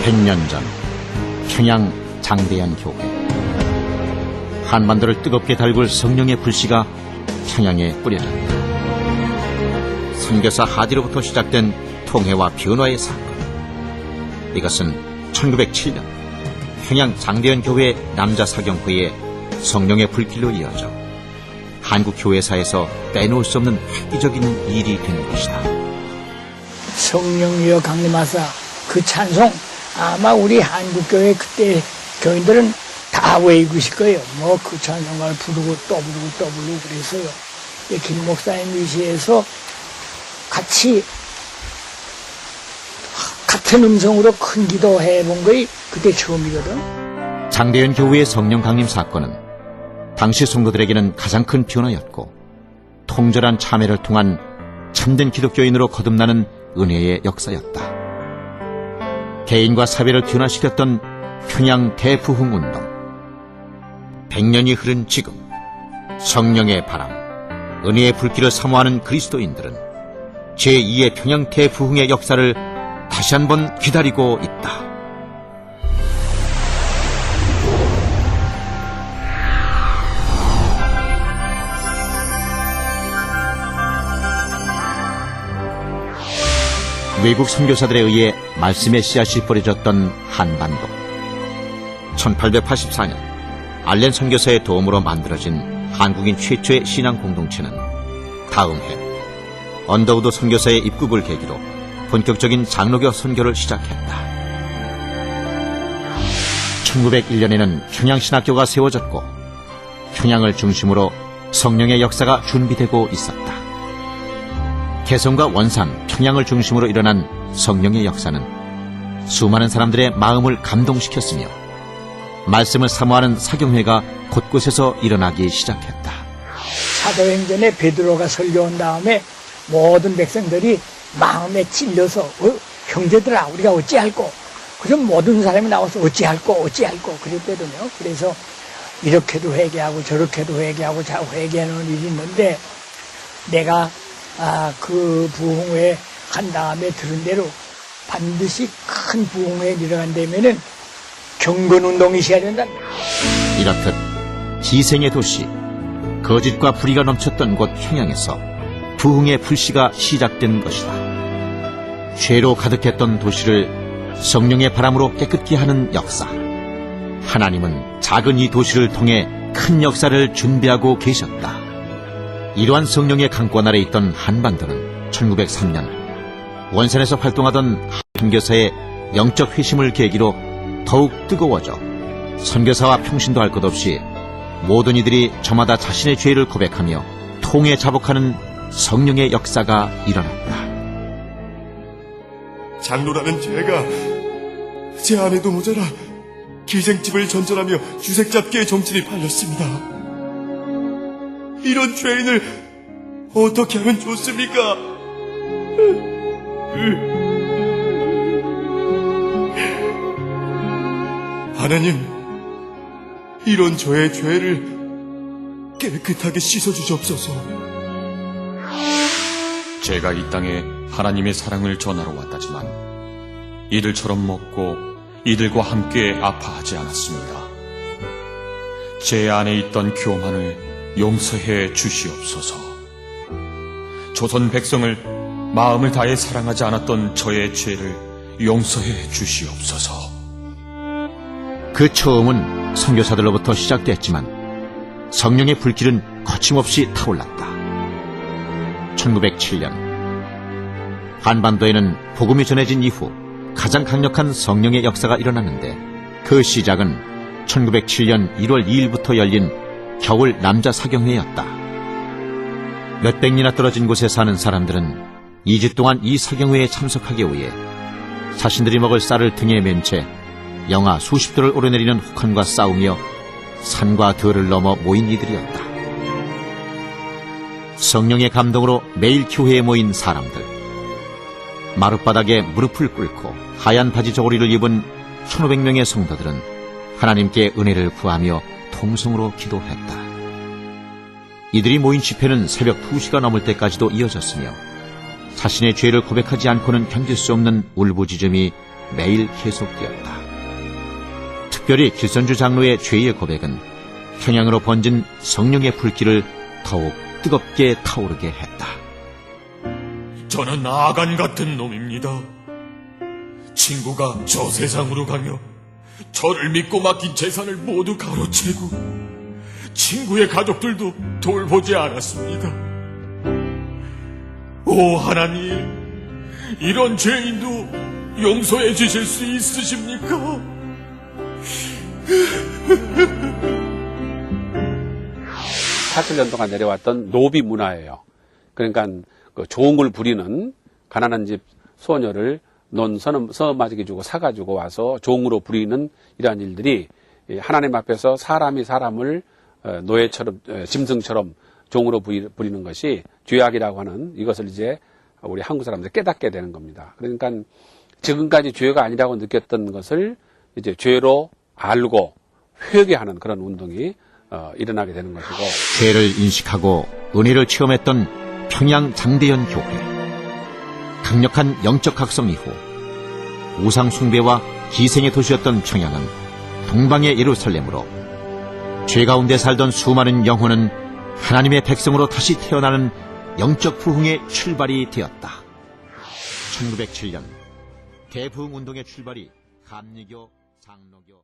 (100년) 전 평양 장대현 교회. 한반도를 뜨겁게 달굴 성령의 불씨가 평양에 뿌려졌다. 선교사 하디로부터 시작된 통해와 변화의 사건. 이것은 1907년 평양 장대현 교회 남자 사경회의 성령의 불길로 이어져 한국 교회사에서 빼놓을 수 없는 획기적인 일이 된 것이다. 성령이여 강림하사 그 찬송 아마 우리 한국교회 그때 교인들은 다 외우고 있을 거예요. 뭐 그 찬송가를 부르고 또 부르고 그래서요. 김 목사님 위시에서 같은 음성으로 큰 기도해 본 거이 그때 처음이거든. 장대현 교회의 성령 강림 사건은 당시 성도들에게는 가장 큰 변화였고 통절한 참회를 통한 참된 기독교인으로 거듭나는 은혜의 역사였다. 개인과 사회를 변화시켰던 평양 대부흥운동. 100년이 흐른 지금 성령의 바람, 은혜의 불길을 사모하는 그리스도인들은 제2의 평양 대부흥의 역사를 다시 한번 기다리고 있다. 외국 선교사들에 의해 말씀의 씨앗이 뿌려졌던 한반도. 1884년 알렌 선교사의 도움으로 만들어진 한국인 최초의 신앙 공동체는 다음 해 언더우드 선교사의 입국을 계기로 본격적인 장로교 선교를 시작했다. 1901년에는 평양신학교가 세워졌고 평양을 중심으로 성령의 역사가 준비되고 있었다. 개성과 원산, 평양을 중심으로 일어난 성령의 역사는 수많은 사람들의 마음을 감동시켰으며 말씀을 사모하는 사경회가 곳곳에서 일어나기 시작했다. 사도행전에 베드로가 설교한 다음에 모든 백성들이 마음에 찔려서 형제들아 우리가 어찌할꼬. 그래서 모든 사람이 나와서 어찌할꼬 그랬거든요. 그래서 이렇게도 회개하고 저렇게도 회개하고 자 회개하는 일이 있는데 내가 그 부흥회 한 다음에 들은 대로 반드시 큰 부흥회에 들어간다면은 경건운동이 있어야 된다. 이렇듯 기생의 도시, 거짓과 불의가 넘쳤던 곳 평양에서 부흥의 불씨가 시작된 것이다. 죄로 가득했던 도시를 성령의 바람으로 깨끗게 하는 역사. 하나님은 작은 이 도시를 통해 큰 역사를 준비하고 계셨다. 이러한 성령의 강권 아래 있던 한반도는 1903년 원산에서 활동하던 선교사의 영적 회심을 계기로 더욱 뜨거워져 선교사와 평신도 할 것 없이 모든 이들이 저마다 자신의 죄를 고백하며 통에 자복하는 성령의 역사가 일어났다. 장로라는 제가 제 아내도 모자라 기생집을 전전하며 주색잡기에 정신이 팔렸습니다. 이런 죄인을 어떻게 하면 좋습니까? 하나님, 이런 저의 죄를 깨끗하게 씻어주시옵소서. 제가 이 땅에 하나님의 사랑을 전하러 왔다지만 이들처럼 먹고 이들과 함께 아파하지 않았습니다. 제 안에 있던 교만을 용서해 주시옵소서. 조선 백성을 마음을 다해 사랑하지 않았던 저의 죄를 용서해 주시옵소서. 그 처음은 선교사들로부터 시작됐지만 성령의 불길은 거침없이 타올랐다. 1907년 한반도에는 복음이 전해진 이후 가장 강력한 성령의 역사가 일어났는데 그 시작은 1907년 1월 2일부터 열린 겨울 남자 사경회였다. 몇백리나 떨어진 곳에 사는 사람들은 2주 동안 이 사경회에 참석하기 위해 자신들이 먹을 쌀을 등에 맨 채 영하 수십 도를 오르내리는 혹한과 싸우며 산과 들을 넘어 모인 이들이었다. 성령의 감동으로 매일 교회에 모인 사람들. 마룻바닥에 무릎을 꿇고 하얀 바지 저고리를 입은 1500명의 성도들은 하나님께 은혜를 구하며 통성으로 기도했다. 이들이 모인 집회는 새벽 2시가 넘을 때까지도 이어졌으며 자신의 죄를 고백하지 않고는 견딜 수 없는 울부짖음이 매일 계속되었다. 특별히 길선주 장로의 죄의 고백은 평양으로 번진 성령의 불길을 더욱 뜨겁게 타오르게 했다. 저는 아간 같은 놈입니다. 친구가 저 세상으로 가며 저를 믿고 맡긴 재산을 모두 가로채고 친구의 가족들도 돌보지 않았습니다. 오 하나님, 이런 죄인도 용서해 주실 수 있으십니까? 40년 동안 내려왔던 노비 문화예요. 그러니까 그 좋은 걸 부리는 가난한 집 소녀를 논 서마지게 주고 사가지고 와서 종으로 부리는 이러한 일들이 하나님 앞에서 사람이 사람을 노예처럼 짐승처럼 종으로 부리는 것이 죄악이라고 하는 이것을 이제 우리 한국 사람들이 깨닫게 되는 겁니다. 그러니까 지금까지 죄가 아니라고 느꼈던 것을 이제 죄로 알고 회개하는 그런 운동이 일어나게 되는 것이고, 죄를 인식하고 은혜를 체험했던 평양 장대현 교회. 강력한 영적 각성 이후 우상 숭배와 기생의 도시였던 평양은 동방의 예루살렘으로 죄 가운데 살던 수많은 영혼은 하나님의 백성으로 다시 태어나는 영적 부흥의 출발이 되었다. 1907년 대부흥운동의 출발이 감리교, 장로교